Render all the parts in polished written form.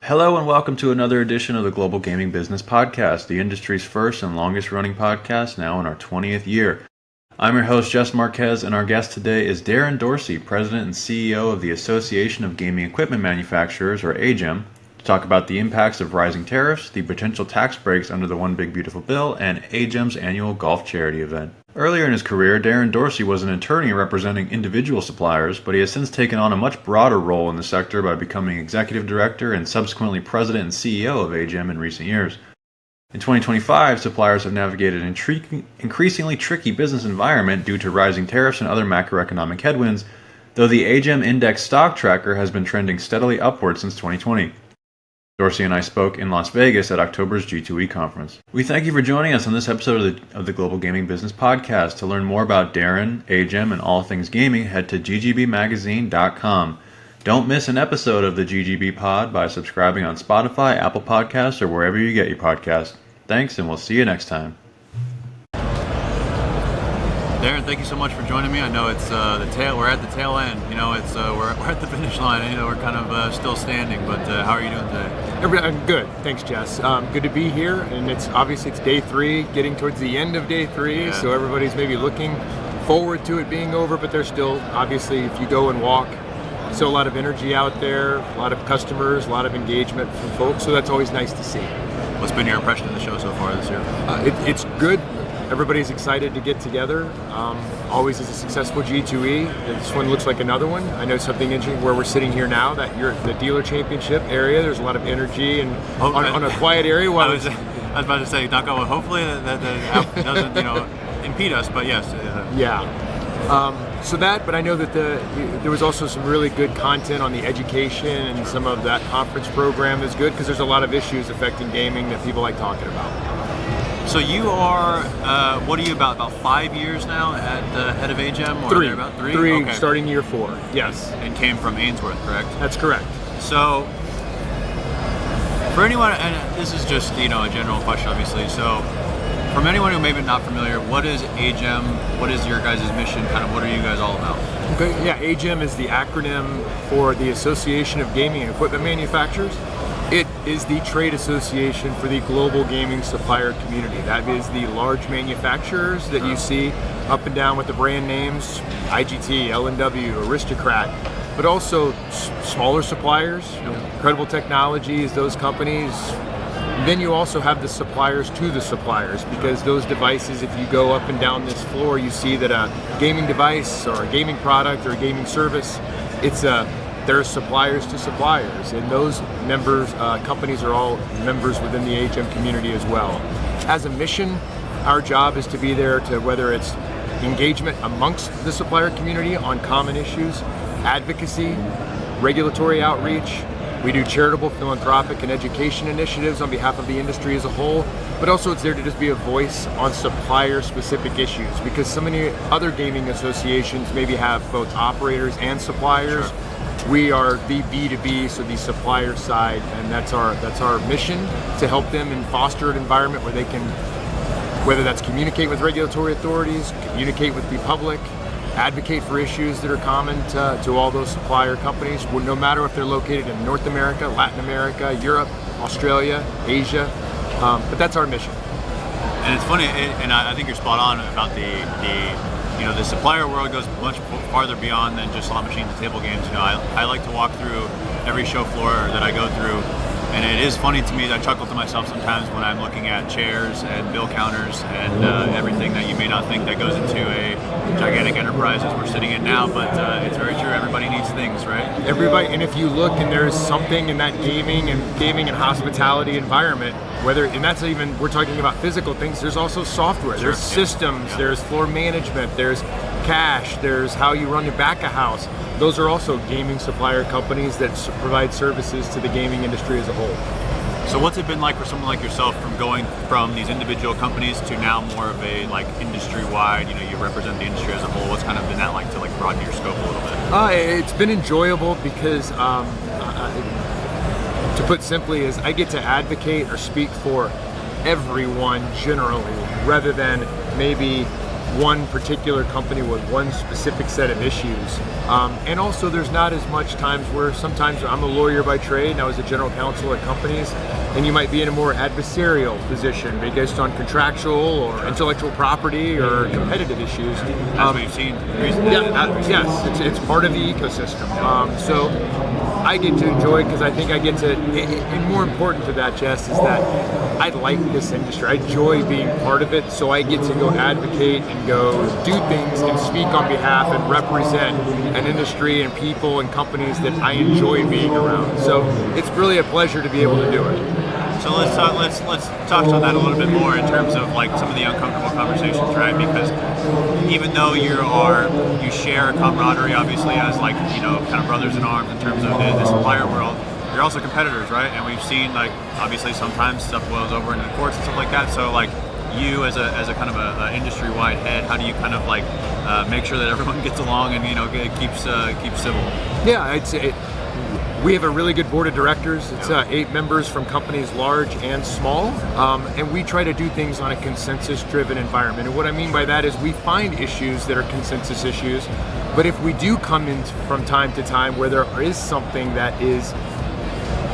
Hello and welcome to another edition of the Global Gaming Business Podcast, the industry's first and longest running podcast, now in our 20th year. I'm your host, Jess Marquez, and our guest today is Daron Dorsey, President and CEO of the Association of Gaming Equipment Manufacturers, or AGEM, to talk about the impacts of rising tariffs, the potential tax breaks under the One Big Beautiful Bill, and AGEM's annual golf charity event. Earlier in his career, Daron Dorsey was an attorney representing individual suppliers, but he has since taken on a much broader role in the sector by becoming executive director and subsequently president and CEO of AGEM in recent years. In 2025, suppliers have navigated an increasingly tricky business environment due to rising tariffs and other macroeconomic headwinds, though the AGEM Index stock tracker has been trending steadily upward since 2020. Dorsey and I spoke in Las Vegas at October's G2E conference. We thank you for joining us on this episode of the Global Gaming Business Podcast. To learn more about Daron, AGEM, and all things gaming, head to ggbmagazine.com. Don't miss an episode of the GGB Pod by subscribing on Spotify, Apple Podcasts, or wherever you get your podcasts. Thanks, and we'll see you next time. Daron, thank you so much for joining me. I know it's we're at the tail end. You know, we're at the finish line. You know, we're kind of still standing. But how are you doing today? I'm good. Thanks, Jess. Good to be here. And it's day 3, getting towards the end of day 3. Yeah. So everybody's maybe looking forward to it being over, but there's still, obviously, if you go and walk, still a lot of energy out there, a lot of customers, a lot of engagement from folks. So that's always nice to see. What's been your impression of the show so far this year? It's good. Everybody's excited to get together. Always is a successful G2E. This one looks like another one. I know something interesting where we're sitting here now, that you're at the dealer championship area. There's a lot of energy and on a quiet area. I was about to say, knock on wood. Hopefully that doesn't impede us. But yes. Yeah. But I know that there was also some really good content on the education, and some of that conference program is good because there's a lot of issues affecting gaming that people like talking about. So you are, what are you, about 5 years now at the head of AGEM? Or 3. About 3? 3, okay. Starting year 4, yes. And came from Ainsworth, correct? That's correct. So, for anyone, and this is just, a general question, obviously. So, from anyone who may be not familiar, what is AGEM? What is your guys' mission? Kind of what are you guys all about? Okay, yeah, AGEM is the acronym for the Association of Gaming and Equipment Manufacturers. It is the trade association for the global gaming supplier community. That is the large manufacturers that you see up and down with the brand names, IGT, L&W, Aristocrat, but also smaller suppliers, Incredible Technologies, those companies. Then you also have the suppliers to the suppliers, because those devices, if you go up and down this floor, you see that a gaming device or a gaming product or a gaming service, there's suppliers to suppliers, and those members, companies are all members within the AGEM community as well. As a mission, our job is to be there to, whether it's engagement amongst the supplier community on common issues, advocacy, regulatory outreach. We do charitable, philanthropic, and education initiatives on behalf of the industry as a whole, but also it's there to just be a voice on supplier-specific issues, because so many other gaming associations maybe have both operators and suppliers. Sure. We are the B2B, so the supplier side, and that's our mission, to help them and foster an environment where they can, whether that's communicate with regulatory authorities, communicate with the public, advocate for issues that are common to all those supplier companies, no matter if they're located in North America, Latin America, Europe, Australia, Asia, but that's our mission. And it's funny, and I think you're spot on about the supplier world goes much farther beyond than just slot machines and table games. I like to walk through every show floor that I go through, and it is funny to me. I chuckle to myself sometimes when I'm looking at chairs and bill counters and everything that you may not think that goes into a gigantic enterprise as we're sitting in now, but it's very true. Everybody needs things, right? Everybody, and if you look, and there's something in that gaming and hospitality environment, and that's even, we're talking about physical things, there's also software, Sure. there's systems, there's floor management, there's cash, there's how you run your back of house. Those are also gaming supplier companies that provide services to the gaming industry as a whole. So what's it been like for someone like yourself from going from these individual companies to now more of a industry-wide, you represent the industry as a whole? What's kind of been that like to broaden your scope a little bit? It's been enjoyable because to put simply, is I get to advocate or speak for everyone generally, rather than maybe one particular company with one specific set of issues. And also there's not as much times where sometimes I'm a lawyer by trade and I was a general counsel at companies, and you might be in a more adversarial position based on contractual or intellectual property or competitive issues. As we've seen recently. Yes, it's part of the ecosystem. So I get to enjoy it because I think I get to, and more important to that, Jess, is that I like this industry. I enjoy being part of it, so I get to go advocate and go do things and speak on behalf and represent an industry and people and companies that I enjoy being around. So it's really a pleasure to be able to do it. So let's touch on that a little bit more in terms of like some of the uncomfortable conversations, right? Because even though you share a camaraderie, obviously, as like, you know, kind of brothers in arms in terms of the supplier world, you're also competitors, right? And we've seen, like, obviously sometimes stuff boils over into the courts and stuff like that. So like, you as a kind of a industry-wide head, how do you kind of like make sure that everyone gets along and, you know, keeps civil? Yeah, I'd say we have a really good board of directors. It's 8 members from companies large and small, and we try to do things on a consensus-driven environment. And what I mean by that is we find issues that are consensus issues, but if we do come in from time to time where there is something that is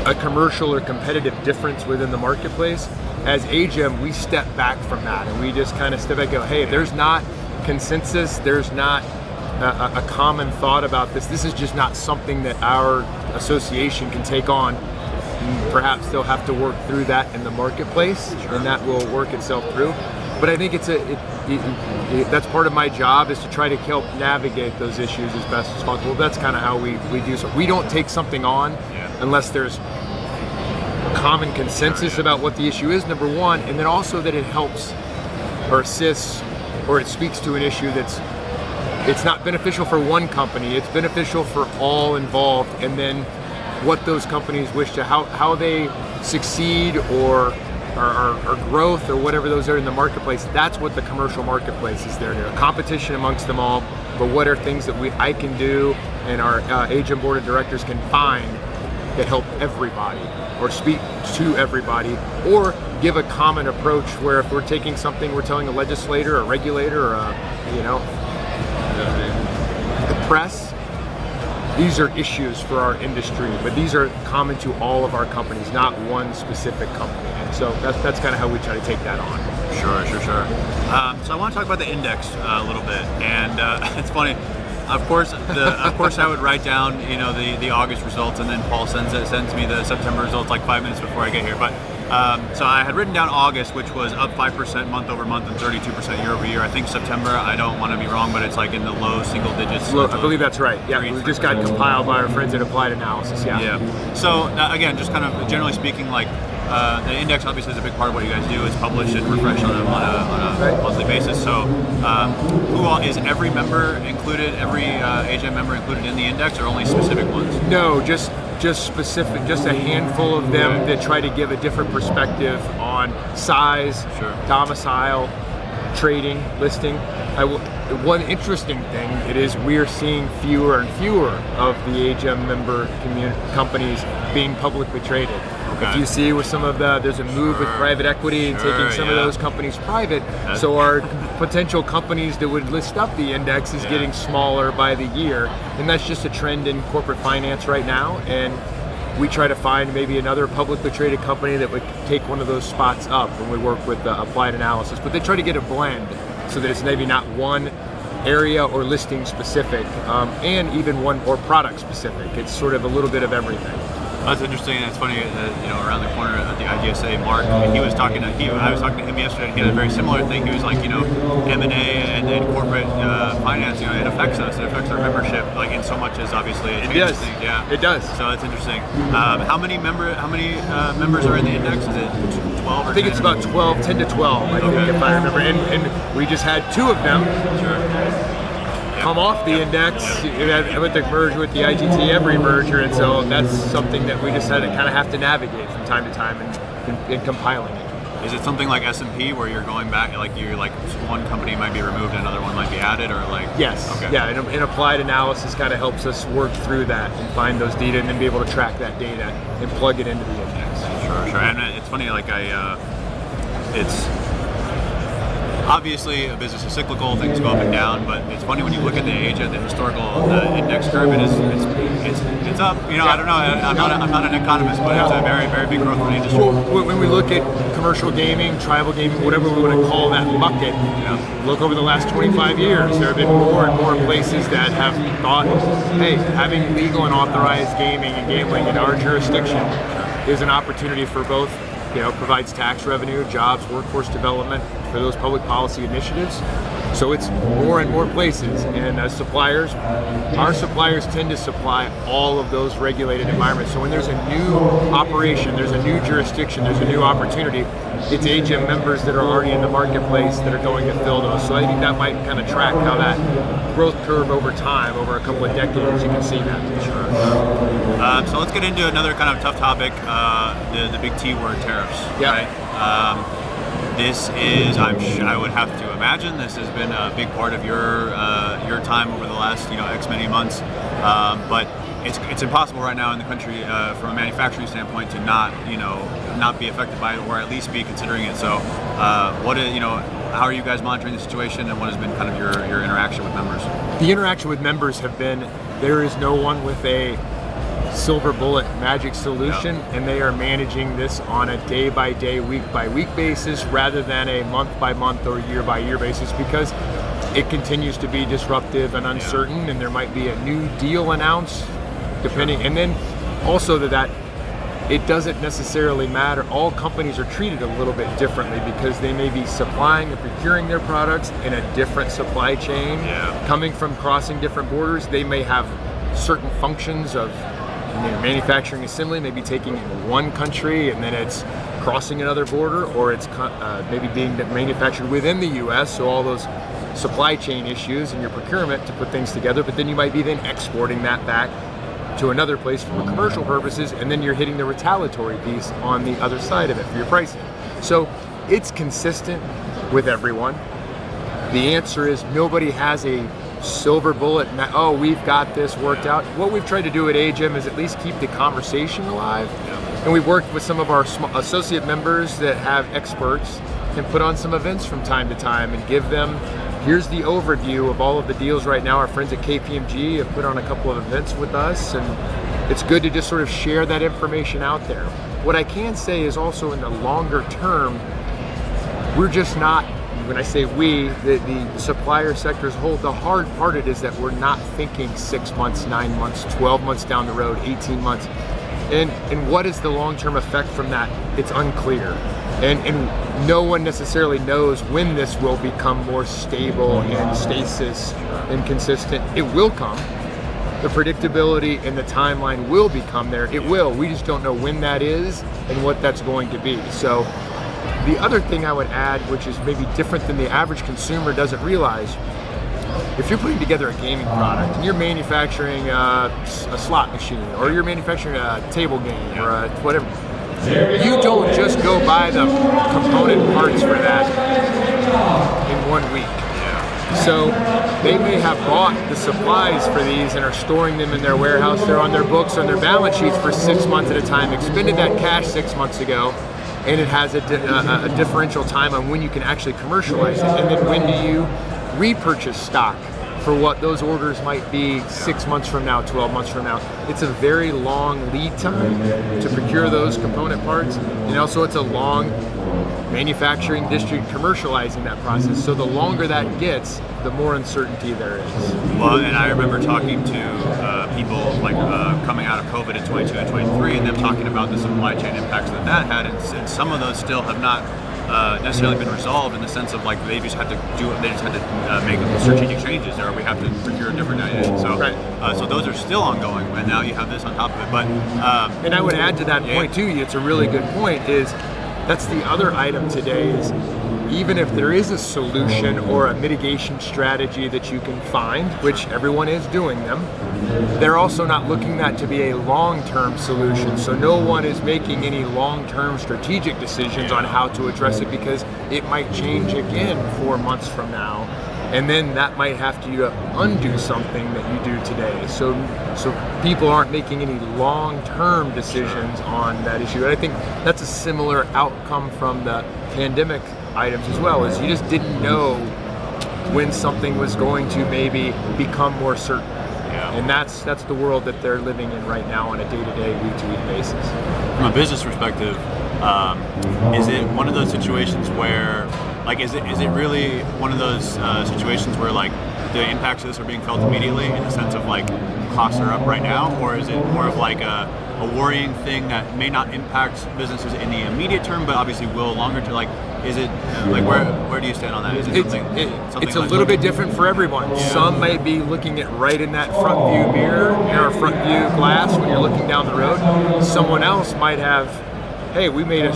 a commercial or competitive difference within the marketplace, as AGEM, we step back from that and we just kind of step back and go, hey, there's not consensus, there's not a common thought about this. This is just not something that our association can take on. Perhaps they'll have to work through that in the marketplace, and that will work itself through. But I think that's part of my job, is to try to help navigate those issues as best as possible. That's kind of how we do so. We don't take something on unless there's common consensus about what the issue is, number one, and then also that it helps or assists or it speaks to an issue it's not beneficial for one company, it's beneficial for all involved, and then what those companies wish to, how they succeed or growth or whatever those are in the marketplace. That's what the commercial marketplace is there to do. A competition amongst them all, but what are things that I can do and our AGEM board of directors can find that help everybody or speak to everybody, or give a common approach where if we're taking something, we're telling a legislator or a regulator or the press, these are issues for our industry, but these are common to all of our companies, not one specific company. And so that's kind of how we try to take that on. Sure. So I want to talk about the index a little bit, and it's funny. Of course, I would write down, you know, the August results, and then Paul sends me the September results like 5 minutes before I get here. But so I had written down August, which was up 5% month over month and 32% year over year. I think September, I don't want to be wrong, but it's like in the low single digits. I believe that's right. Yeah, we just got compiled by our friends at Applied Analysis. Yeah. So again, just kind of generally speaking, like. The index obviously is a big part of what you guys do. It's published and refreshed on a monthly basis. So, is every member included? Every AGEM member included in the index, or only specific ones? No, just specific. Just a handful of them that try to give a different perspective on size, domicile, trading, listing. One interesting thing it is we're seeing fewer and fewer of the AGEM member companies being publicly traded. Okay. If you see with some of there's a move with private equity and taking some of those companies private, so our potential companies that would list up the index is getting smaller by the year, and that's just a trend in corporate finance right now, and we try to find maybe another publicly traded company that would take one of those spots up when we work with Applied Analysis, but they try to get a blend so that it's maybe not one area or listing specific, and even one or product specific. It's sort of a little bit of everything. That's interesting. That's funny. You know, around the corner at the IGSA, Mark, he was talking to I was talking to him yesterday. And he had a very similar thing. He was like, you know, M&A and corporate finance. You know, it affects us. It affects our membership, like in so much as obviously it's interesting. Yeah, it does. So that's interesting. How many members are in the index? Is it 12 or 10? I think it's about 10 to 12. I think if I remember. And we just had 2 of them. Come off the index with the merger with the IGT, every merger, and so that's something that we just had to kind of have to navigate from time to time in compiling it. Is it something like S&P where you're going back, like one company might be removed and another one might be added, or like? Yes. Okay. Yeah, and Applied Analysis kind of helps us work through that and find those data and then be able to track that data and plug it into the index. Sure. And it's funny, like obviously a business is cyclical, things go up and down, but it's funny when you look at the age of the historical index curve, it's up. I don't know, I'm not an economist, but it's a very, very big growth for the industry. Well, when we look at commercial gaming, tribal gaming, whatever we want to call that bucket, look over the last 25 years, there have been more and more places that have thought, hey, having legal and authorized gaming and gambling in our jurisdiction is an opportunity for both, provides tax revenue, jobs, workforce development for those public policy initiatives. So it's more and more places, and as suppliers, our suppliers tend to supply all of those regulated environments. So when there's a new operation, there's a new jurisdiction, there's a new opportunity, it's AGM members that are already in the marketplace that are going to fill those. So I think that might kind of track how that growth curve over time, over a couple of decades, you can see that. Sure. So let's get into another kind of tough topic, the big T word, tariffs. Yeah. Right? This is, I would have to imagine, this has been a big part of your time over the last X many months. But it's impossible right now in the country from a manufacturing standpoint to not be affected by it, or at least be considering it. So how are you guys monitoring the situation, and what has been kind of your interaction with members? The interaction with members have been, there is no one with a silver bullet magic solution, and they are managing this on a day-by-day, week-by-week basis rather than a month-by-month or year-by-year basis, because it continues to be disruptive and uncertain, and there might be a new deal announced depending. And then also that it doesn't necessarily matter. All companies are treated a little bit differently because they may be supplying and procuring their products in a different supply chain, coming from crossing different borders. They may have certain functions of manufacturing assembly, maybe taking in one country and then it's crossing another border, or it's maybe being manufactured within the U.S. So all those supply chain issues and your procurement to put things together, but then you might be then exporting that back to another place for commercial purposes, and then you're hitting the retaliatory piece on the other side of it for your pricing. So it's consistent with everyone. The answer is nobody has a silver bullet, we've got this worked out. What we've tried to do at AGM is at least keep the conversation alive. And we've worked with some of our associate members that have experts and put on some events from time to time and give them, here's the overview of all of the deals right now. Our friends at KPMG have put on a couple of events with us, and it's good to just sort of share that information out there. What I can say is also in the longer term, we're just not, when I say we, the supplier sector as a whole, the hard part of it is that we're not thinking 6 months, 9 months, 12 months down the road, 18 months. And what is the long-term effect from that? It's unclear. And no one necessarily knows when this will become more stable and stasis and consistent. It will come. The predictability and the timeline will become there. It will. We just don't know when that is and what that's going to be. So the other thing I would add, which is maybe different than the average consumer doesn't realize, if you're putting together a gaming product and you're manufacturing a slot machine, or you're manufacturing a table game or whatever, you don't just go buy the component parts for that in 1 week. So they may have bought the supplies for these and are storing them in their warehouse. They're on their books, on their balance sheets for 6 months at a time, expended that cash 6 months ago, and it has a differential time on when you can actually commercialize it. And then when do you repurchase stock for what those orders might be 6 months from now, 12 months from now. It's a very long lead time to procure those component parts, and also it's a long manufacturing district commercializing that process. So the longer that gets, the more uncertainty there is. Well, and I remember talking to people like coming out of COVID in 22 and 23, and them talking about the supply chain impacts that had, and some of those still have not necessarily been resolved, in the sense of like they just had to make strategic changes, or we have to procure different items. So, so those are still ongoing, and now you have this on top of it. But and I would add to that point too. It's a really good point. Is that's the other item today is, even if there is a solution or a mitigation strategy that you can find, which everyone is doing them, they're also not looking at that to be a long-term solution. So no one is making any long-term strategic decisions on how to address it, because it might change again 4 months from now. And then that might have to undo something that you do today. So people aren't making any long-term decisions on that issue. And I think that's a similar outcome from the pandemic items as well, is you just didn't know when something was going to maybe become more certain. And that's the world that they're living in right now on a day-to-day, week-to-week basis. From a business perspective, is it one of those situations where, like, is it really one of those situations where, like, the impacts of this are being felt immediately in the sense of, like, costs are up right now, or is it more of like a worrying thing that may not impact businesses in the immediate term, but obviously will longer term? Like, is it like where do you stand on that? Is it it's a little bit different for everyone. Yeah. Some may be looking at right in that front view mirror, or front view glass when you're looking down the road. Someone else might have, hey, we made a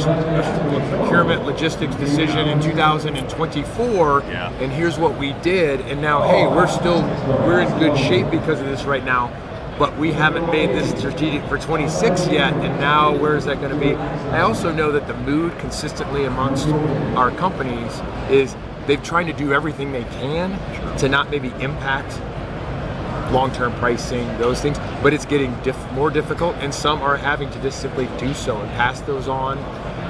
procurement logistics decision in 2024, and here's what we did, and now, hey, we're in good shape because of this right now, but we haven't made this strategic for 26 yet, and now where is that going to be? I also know that the mood consistently amongst our companies is they're trying to do everything they can to not maybe impact long-term pricing, those things, but it's getting more difficult, and some are having to just simply do so and pass those on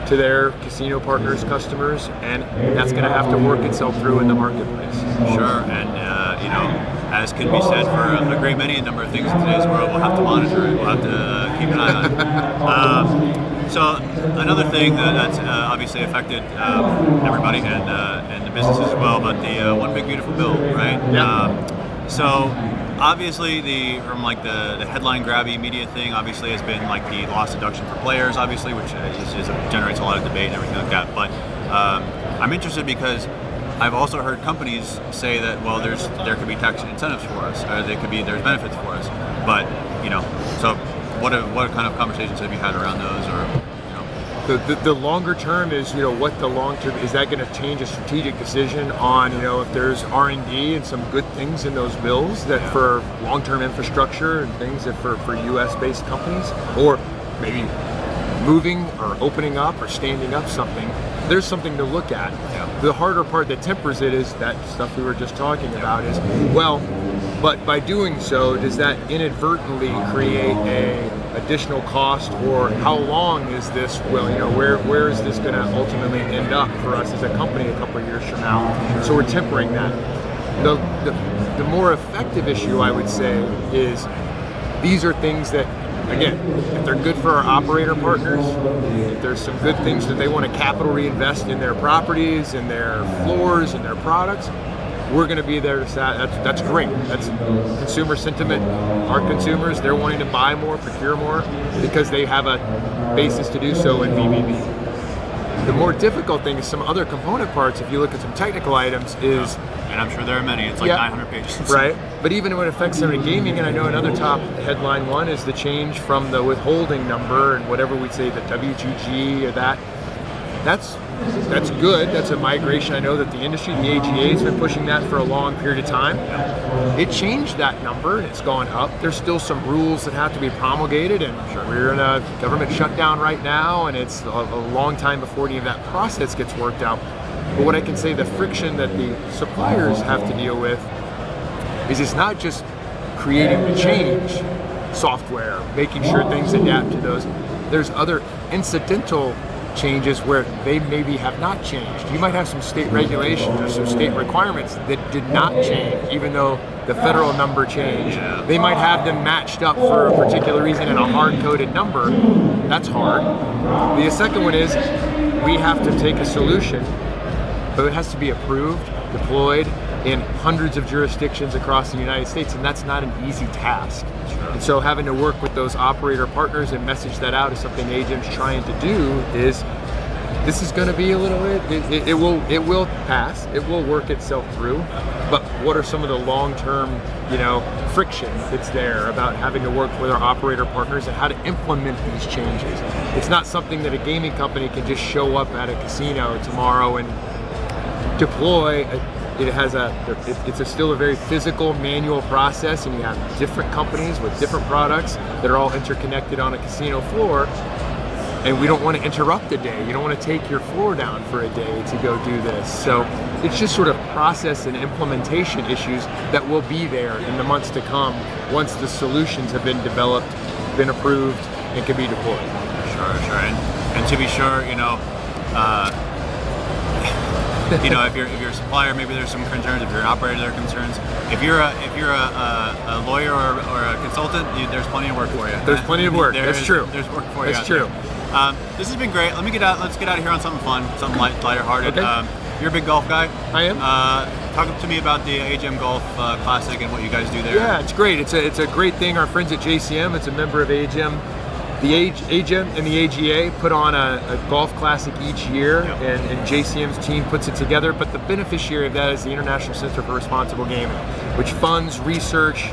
to their casino partners, customers, and that's going to have to work itself through in the marketplace. Sure, and as can be said for a great many number of things in today's world, we'll have to monitor it. We'll have to keep an eye on it. So another thing that's obviously affected everybody and the businesses as well, but the One Big Beautiful Bill, right? Yeah. So obviously from like the headline grabby media thing obviously has been like the loss deduction for players, obviously, which generates a lot of debate and everything like that. But I'm interested because I've also heard companies say that, well, there could be tax incentives for us, or there's benefits for us. But so what kind of conversations have you had around those, or? The longer term is, what the long term, is that going to change a strategic decision on, if there's R&D and some good things in those bills that for long-term infrastructure and things that for US-based companies, or maybe moving or opening up or standing up something, there's something to look at. Yeah. The harder part that tempers it is that stuff we were just talking about is, well, but by doing so, does that inadvertently create a additional cost, or how long is this, where is this going to ultimately end up for us as a company a couple of years from now? So we're tempering that. The more effective issue, I would say, is these are things that, again, if they're good for our operator partners, if there's some good things that they want to capital reinvest in their properties and their floors and their products, we're going to be there to that's great. That's consumer sentiment. Our consumers, they're wanting to buy more, procure more, because they have a basis to do so in BBB. The more difficult thing is some other component parts. If you look at some technical items, is and I'm sure there are many. It's like 900 pages. Right. But even when it affects some of gaming, and I know another top headline one is the change from the withholding number and whatever we'd say, the W2G or that. That's good. That's a migration. I know that the industry, the AGA, has been pushing that for a long period of time. It changed that number, and it's gone up. There's still some rules that have to be promulgated, and we're in a government shutdown right now, and it's a long time before any of that process gets worked out. But what I can say, the friction that the suppliers have to deal with is it's not just creating the change software, making sure things adapt to those. There's other incidental changes where they maybe have not changed. You might have some state regulations or some state requirements that did not change, even though the federal number changed. Yeah. They might have them matched up for a particular reason in a hard-coded number. That's hard. The second one is we have to take a solution, but it has to be approved, deployed in hundreds of jurisdictions across the United States, and that's not an easy task. And so having to work with those operator partners and message that out is something AGM's trying to do. Is this is going to be a little bit, it will pass, it will work itself through, but what are some of the long-term friction that's there about having to work with our operator partners and how to implement these changes? It's not something that a gaming company can just show up at a casino tomorrow and deploy. It's still a very physical, manual process, and you have different companies with different products that are all interconnected on a casino floor, and we don't want to interrupt the day. You don't want to take your floor down for a day to go do this. So it's just sort of process and implementation issues that will be there in the months to come once the solutions have been developed, been approved, and can be deployed. Sure. And to be sure, You know, if you're a supplier, maybe there's some concerns. If you're an operator, there are concerns. If you're a lawyer or a consultant, there's plenty of work for you. There's plenty of work. That's true. There's work for you. That's true. This has been great. Let's get out of here on something fun, something lighter hearted. Okay. You're a big golf guy. I am. Talk to me about the AGM Golf Classic and what you guys do there. Yeah, it's great. It's a great thing. Our friends at JCM, it's a member of AGM. The AGM and the AGA put on a golf classic each year, Yep. and JCM's team puts it together. But the beneficiary of that is the International Center for Responsible Gaming, which funds research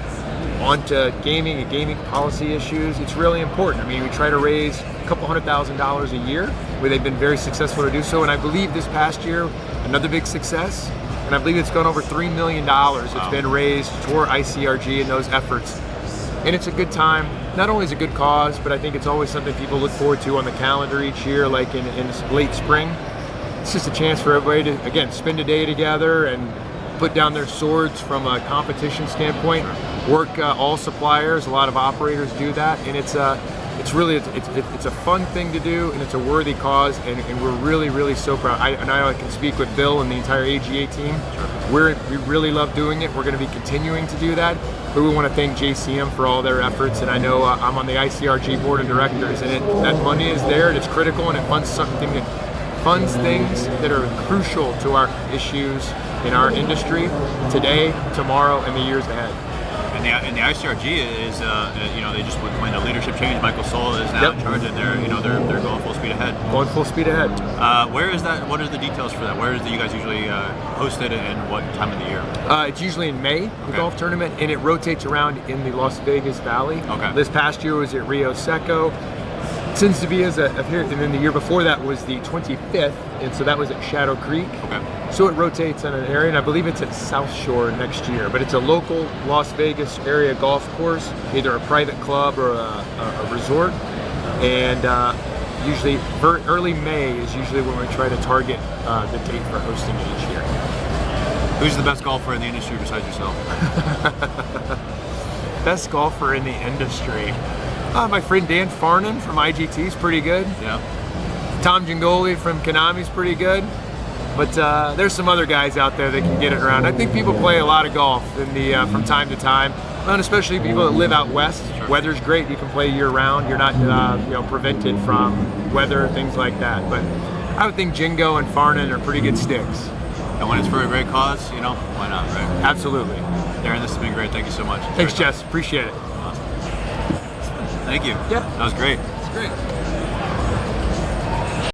onto gaming and gaming policy issues. It's really important. I mean, we try to raise a couple $100,000 a year, where they've been very successful to do so. And I believe this past year, another big success, and I believe it's gone over $3 million. It's been raised toward ICRG and those efforts. And it's a good time. Not only is it a good cause, but I think it's always something people look forward to on the calendar each year, like in late spring. It's just a chance for everybody to, again, spend a day together and put down their swords from a competition standpoint. Work all suppliers, a lot of operators do that, and it's a fun thing to do, and it's a worthy cause, and we're really so proud. I can speak with Bill and the entire AGA team. We really love doing it. We're going to be continuing to do that, but we want to thank JCM for all their efforts, and I know I'm on the ICRG board of directors, and that money is there, and it's critical, and it funds things that are crucial to our issues in our industry today, tomorrow, and the years ahead. And the ICRG is, they just went a leadership change. Michael Sola is now in charge, and they're going full speed ahead. Going full speed ahead. Where is that? What are the details for that? Where is it you guys usually host it, and what time of the year? It's usually in May, the golf tournament, and it rotates around in the Las Vegas Valley. Okay. This past year was at Rio Seco. Cincevia's up here, and then the year before that was the 25th, and so that was at Shadow Creek. Okay. So it rotates on an area, and I believe it's at South Shore next year. But it's a local Las Vegas area golf course, either a private club or a resort. And usually, early May is usually when we try to target the date for hosting it each year. Who's the best golfer in the industry besides yourself? Best golfer in the industry. My friend Dan Farnan from IGT is pretty good. Yeah. Tom Gingoli from Konami's pretty good. But there's some other guys out there that can get it around. I think people play a lot of golf from time to time, and especially people that live out west. Sure. Weather's great; you can play year round. You're not prevented from weather, things like that. But I would think Jingo and Farnan are pretty good sticks. And when it's for a great cause, why not, right? Absolutely. Darren, this has been great. Thank you so much. Thanks, Jess. Appreciate it. Awesome. Thank you. Yeah. That was great. It's great.